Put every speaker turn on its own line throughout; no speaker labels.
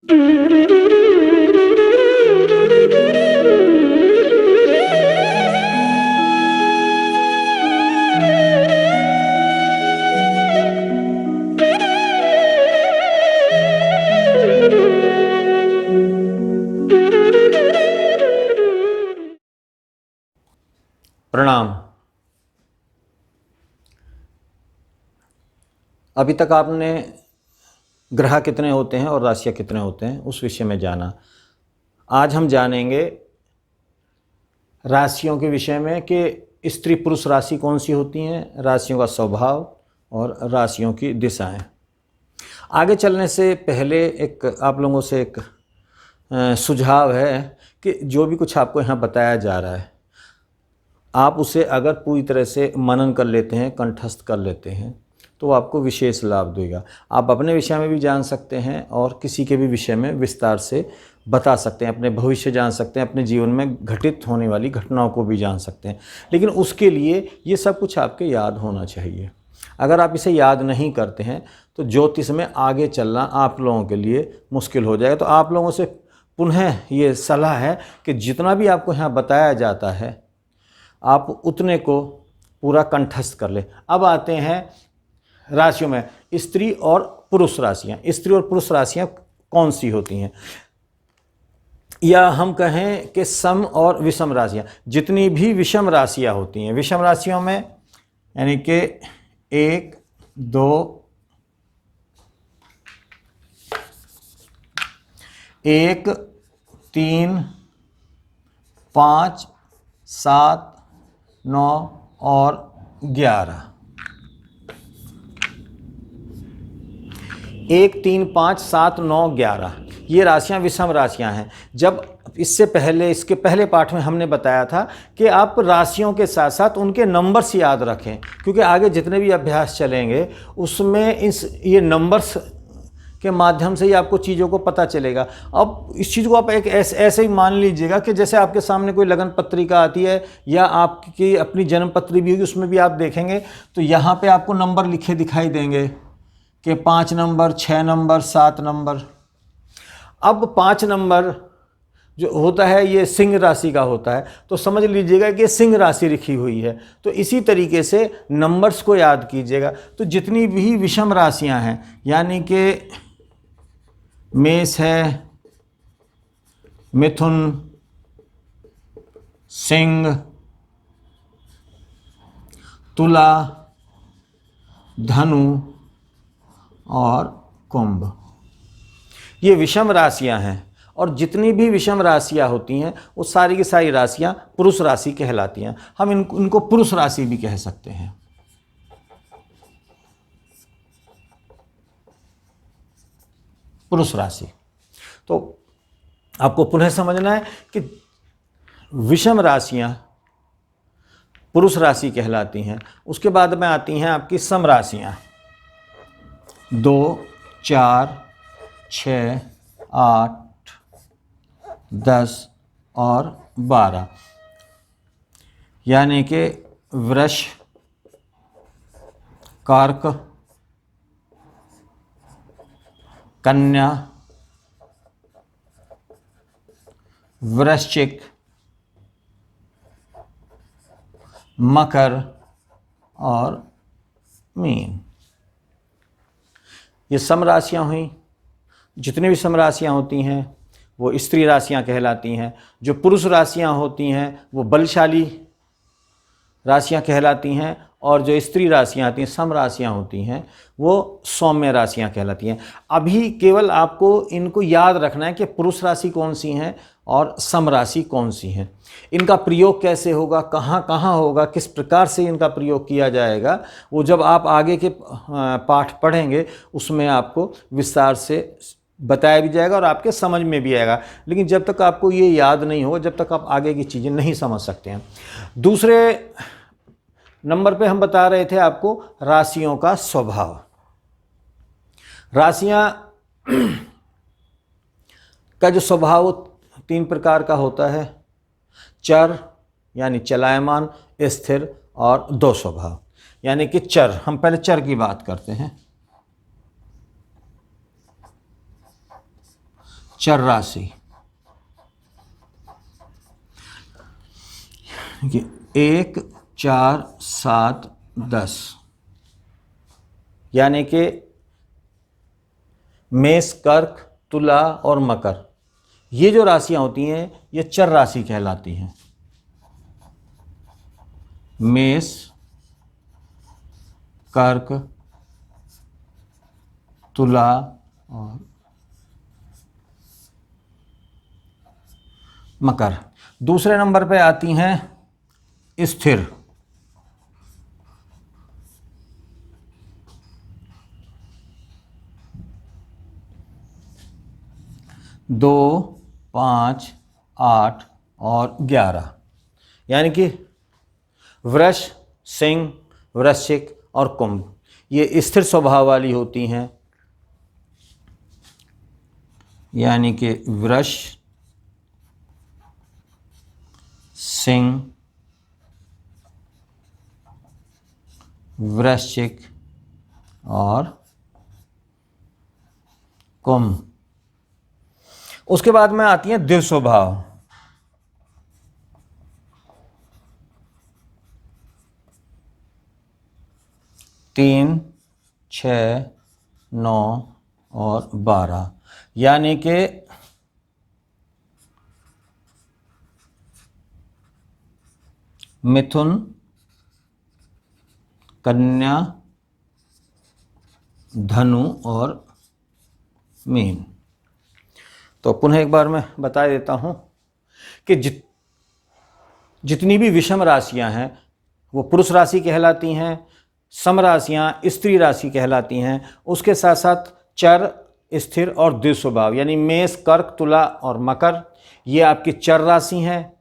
प्रणाम। अभी तक आपने ग्रह कितने होते हैं और राशियाँ कितने होते हैं उस विषय में जाना। आज हम जानेंगे राशियों के विषय में कि स्त्री पुरुष राशि कौन सी होती हैं, राशियों का स्वभाव और राशियों की दिशाएं। आगे चलने से पहले एक आप लोगों से एक सुझाव है कि जो भी कुछ आपको यहाँ बताया जा रहा है आप उसे अगर पूरी तरह से मनन कर लेते हैं, कंठस्थ कर लेते हैं, तो आपको विशेष लाभ देगा। आप अपने विषय में भी जान सकते हैं और किसी के भी विषय में विस्तार से बता सकते हैं, अपने भविष्य जान सकते हैं, अपने जीवन में घटित होने वाली घटनाओं को भी जान सकते हैं। लेकिन उसके लिए ये सब कुछ आपके याद होना चाहिए। अगर आप इसे याद नहीं करते हैं तो ज्योतिष में आगे चलना आप लोगों के लिए मुश्किल हो जाएगा। तो आप लोगों से पुनः ये सलाह है कि जितना भी आपको यहाँ बताया जाता है आप उतने को पूरा कंठस्थ कर ले। अब आते हैं राशियों में स्त्री और पुरुष राशियां। स्त्री और पुरुष राशियां कौन सी होती हैं, या हम कहें कि सम और विषम राशियां। जितनी भी विषम राशियां होती हैं, विषम राशियों में यानी कि 1, 2, 1, 3, 5, 7, 9 और 11। 1, 3, 5, 7, 9, 11 ये राशियां विषम राशियां हैं। जब इसके पहले पाठ में हमने बताया था कि आप राशियों के साथ साथ उनके नंबर्स याद रखें, क्योंकि आगे जितने भी अभ्यास चलेंगे उसमें ये नंबर्स के माध्यम से ही आपको चीज़ों को पता चलेगा। अब इस चीज़ को आप एक ऐसे ही मान लीजिएगा कि जैसे आपके सामने कोई लगन पत्रिका आती है या आपकी अपनी जन्म पत्री भी होगी, उसमें भी आप देखेंगे तो यहाँ पे आपको नंबर लिखे दिखाई देंगे कि 5 नंबर, 6 नंबर, 7 नंबर। अब 5 नंबर जो होता है ये सिंह राशि का होता है, तो समझ लीजिएगा कि सिंह राशि लिखी हुई है। तो इसी तरीके से नंबर्स को याद कीजिएगा। तो जितनी भी विषम राशियां हैं यानी कि मेष है, मिथुन, सिंह, तुला, धनु और कुंभ, ये विषम राशियां हैं। और जितनी भी विषम राशियां होती हैं वो सारी की सारी राशियां पुरुष राशि कहलाती हैं। हम इनको पुरुष राशि भी कह सकते हैं। पुरुष राशि तो आपको पुनः समझना है कि विषम राशियां पुरुष राशि कहलाती हैं। उसके बाद में आती हैं आपकी सम राशियां 2, 4, 6, 8, 10 और 12 यानी कि वृष, कर्क, कन्या, वृश्चिक, मकर और मीन। ये सम राशियां हुई। जितनी भी सम राशियां होती हैं वो स्त्री राशियां कहलाती हैं। जो पुरुष राशियां होती हैं वो बलशाली राशियां कहलाती हैं, और जो स्त्री राशियां आती हैं, सम राशियां होती हैं, वो सौम्य राशियां कहलाती हैं। अभी केवल आपको इनको याद रखना है कि पुरुष राशि कौन सी हैं और सम राशि कौन सी हैं। इनका प्रयोग कैसे होगा, कहाँ कहाँ होगा, किस प्रकार से इनका प्रयोग किया जाएगा, वो जब आप आगे के पाठ पढ़ेंगे उसमें आपको विस्तार से बताया भी जाएगा और आपके समझ में भी आएगा। लेकिन जब तक आपको ये याद नहीं होगा, जब तक आप आगे की चीज़ें नहीं समझ सकते हैं। दूसरे नंबर पे हम बता रहे थे आपको राशियों का स्वभाव। राशियां का जो स्वभाव 3 प्रकार का होता है, चर यानी चलायमान, स्थिर और दो स्वभाव यानी कि चर। हम पहले चर की बात करते हैं। चर राशि, ये 1, 4, 7, 10, यानी कि मेष, कर्क, तुला और मकर, ये जो राशियां होती हैं ये चर राशि कहलाती हैं। मेष, कर्क, तुला और मकर। दूसरे नंबर पे आती हैं स्थिर, दो, 5, 8 और 11, यानी कि वृष, सिंह, वृश्चिक और कुंभ, ये स्थिर स्वभाव वाली होती हैं। यानी कि वृष, सिंह, वृश्चिक और कुंभ। उसके बाद में आती हैं द्विज स्वभाव, तीन, 6, 9 और 12, यानी कि मिथुन, कन्या, धनु और मीन। तो पुनः एक बार मैं बता देता हूं कि जितनी भी विषम राशियां हैं वो पुरुष राशि कहलाती हैं, सम राशियां स्त्री राशि कहलाती हैं। उसके साथ साथ चर, स्थिर और द्विज स्वभाव, यानी मेष, कर्क, तुला और मकर, ये आपकी चर राशि हैं।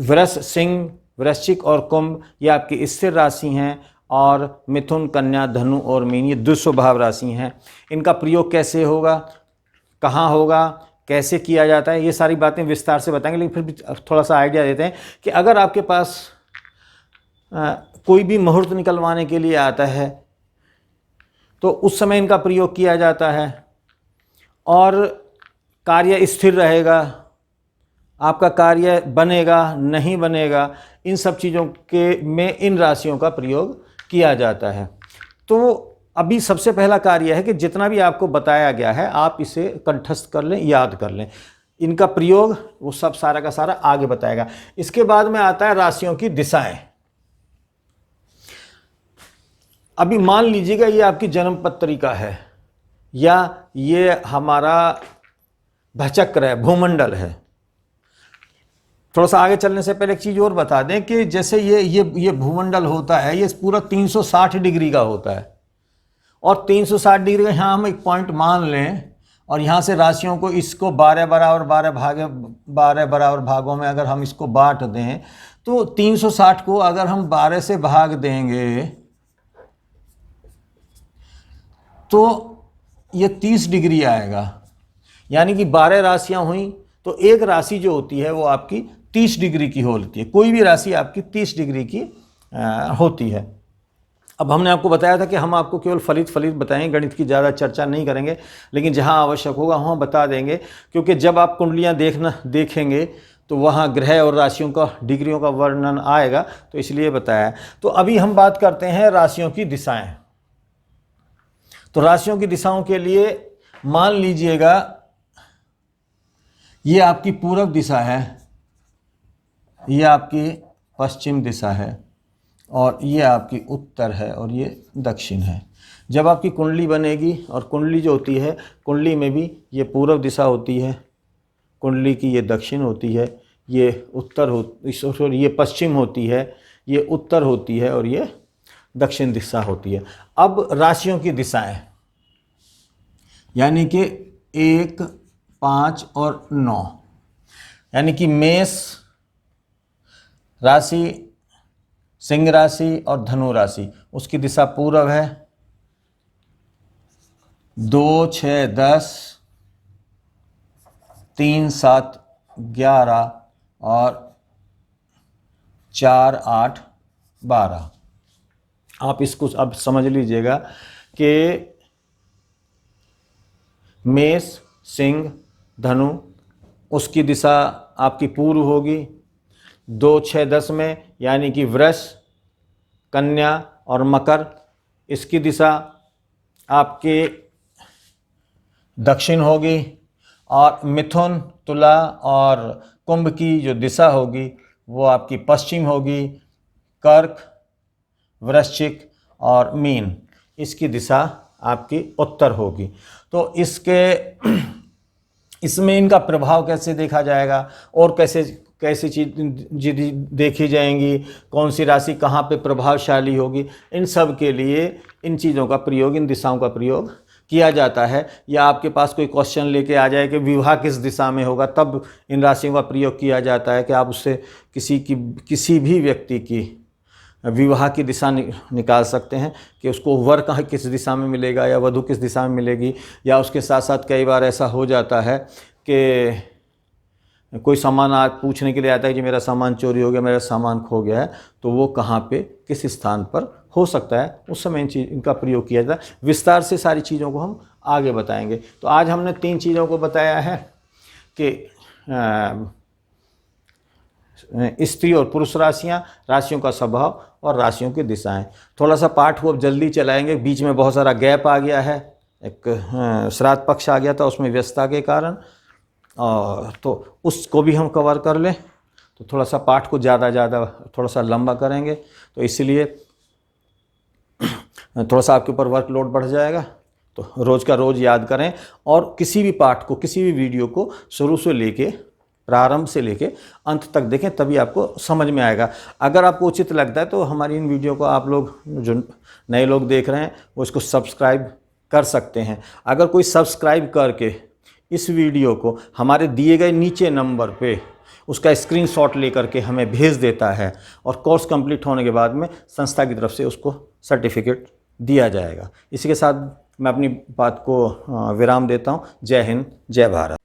वृष, सिंह, वृश्चिक और कुंभ, ये आपकी स्थिर राशि हैं। और मिथुन, कन्या, धनु और मीन, ये द्विज स्वभाव राशि हैं। इनका प्रयोग कैसे होगा, कहाँ होगा, कैसे किया जाता है, ये सारी बातें विस्तार से बताएंगे, लेकिन फिर भी थोड़ा सा आइडिया देते हैं कि अगर आपके पास कोई भी मुहूर्त निकलवाने के लिए आता है तो उस समय इनका प्रयोग किया जाता है। और कार्य स्थिर रहेगा, आपका कार्य बनेगा नहीं बनेगा, इन सब चीज़ों के में इन राशियों का प्रयोग किया जाता है। तो अभी सबसे पहला कार्य है कि जितना भी आपको बताया गया है आप इसे कंठस्थ कर लें, याद कर लें। इनका प्रयोग वो सब सारा का सारा आगे बताएगा। इसके बाद में आता है राशियों की दिशाएं। अभी मान लीजिएगा ये आपकी जन्म पत्रिका है या ये हमारा भचक्र है, भूमंडल है। थोड़ा सा आगे चलने से पहले एक चीज़ और बता दें कि जैसे ये भूमंडल होता है, ये पूरा 360 डिग्री का होता है। और 360 डिग्री का यहाँ हम एक पॉइंट मान लें और यहाँ से राशियों को इसको 12 बराबर भागों में अगर हम इसको बांट दें तो 360 को अगर हम 12 से भाग देंगे तो ये 30 डिग्री आएगा। यानी कि 12 राशियाँ हुई तो एक राशि जो होती है वो आपकी 30 डिग्री की होती है। कोई भी राशि आपकी 30 डिग्री की होती है। अब हमने आपको बताया था कि हम आपको केवल फलित बताएंगे, गणित की ज़्यादा चर्चा नहीं करेंगे, लेकिन जहां आवश्यक होगा वहाँ बता देंगे, क्योंकि जब आप कुंडलियाँ देखेंगे तो वहाँ ग्रह और राशियों का डिग्रियों का वर्णन आएगा, तो इसलिए बताया। तो अभी हम बात करते हैं राशियों की दिशाएं। तो राशियों की दिशाओं के लिए मान लीजिएगा ये आपकी पूर्व दिशा है, ये आपकी पश्चिम दिशा है और ये आपकी उत्तर है और ये दक्षिण है। जब आपकी कुंडली बनेगी और कुंडली जो होती है, कुंडली में भी ये पूर्व दिशा होती है, कुंडली की ये दक्षिण होती है, ये उत्तर ये पश्चिम होती है, ये उत्तर होती है और ये दक्षिण दिशा होती है। अब राशियों की दिशाएं, यानी कि 1, 5 और 9, यानी कि मेष राशि, सिंह राशि और धनु राशि, उसकी दिशा पूर्व है। 2, 6, 10, 3, 7, 11 और 4, 8, 12। आप इसको अब समझ लीजिएगा कि मेष, सिंह, धनु, उसकी दिशा आपकी पूर्व होगी। 2, 6, 10 में यानी कि वृष, कन्या और मकर, इसकी दिशा आपके दक्षिण होगी। और मिथुन, तुला और कुंभ की जो दिशा होगी वो आपकी पश्चिम होगी। कर्क, वृश्चिक और मीन, इसकी दिशा आपकी उत्तर होगी। तो इसमें इनका प्रभाव कैसे देखा जाएगा और कैसी चीज़ देखी जाएंगी, कौन सी राशि कहाँ पे प्रभावशाली होगी, इन सब के लिए इन चीज़ों का प्रयोग, इन दिशाओं का प्रयोग किया जाता है। या आपके पास कोई क्वेश्चन लेके आ जाए कि विवाह किस दिशा में होगा, तब इन राशियों का प्रयोग किया जाता है कि आप उससे किसी भी व्यक्ति की विवाह की दिशा निकाल सकते हैं कि उसको वर कहाँ किस दिशा में मिलेगा या वधू किस दिशा में मिलेगी। या उसके साथ साथ कई बार ऐसा हो जाता है कि कोई सामान आज पूछने के लिए आता है कि मेरा सामान चोरी हो गया, मेरा सामान खो गया है, तो वो कहाँ पे किस स्थान पर हो सकता है, उस समय इनका प्रयोग किया जाता है। विस्तार से सारी चीज़ों को हम आगे बताएंगे। तो आज हमने 3 चीज़ों को बताया है कि स्त्री और पुरुष राशियों का स्वभाव और राशियों की दिशाएं। थोड़ा सा पाठ को अब जल्दी चलाएंगे, बीच में बहुत सारा गैप आ गया है, एक श्राद्ध पक्ष आ गया था उसमें व्यस्तता के कारण, और तो उसको भी हम कवर कर लें। तो थोड़ा सा पाठ को ज़्यादा थोड़ा सा लंबा करेंगे, तो इसलिए थोड़ा सा आपके ऊपर वर्कलोड बढ़ जाएगा। तो रोज़ का रोज़ याद करें और किसी भी पाठ को, किसी भी वीडियो को शुरू से लेके, प्रारंभ से लेके अंत तक देखें, तभी आपको समझ में आएगा। अगर आपको उचित लगता है तो हमारी इन वीडियो को आप लोग जो नए लोग देख रहे हैं वो इसको सब्सक्राइब कर सकते हैं। अगर कोई सब्सक्राइब करके इस वीडियो को हमारे दिए गए नीचे नंबर पे उसका स्क्रीनशॉट लेकर के हमें भेज देता है और कोर्स कंप्लीट होने के बाद में संस्था की तरफ से उसको सर्टिफिकेट दिया जाएगा। इसी के साथ मैं अपनी बात को विराम देता हूँ। जय हिंद, जय भारत।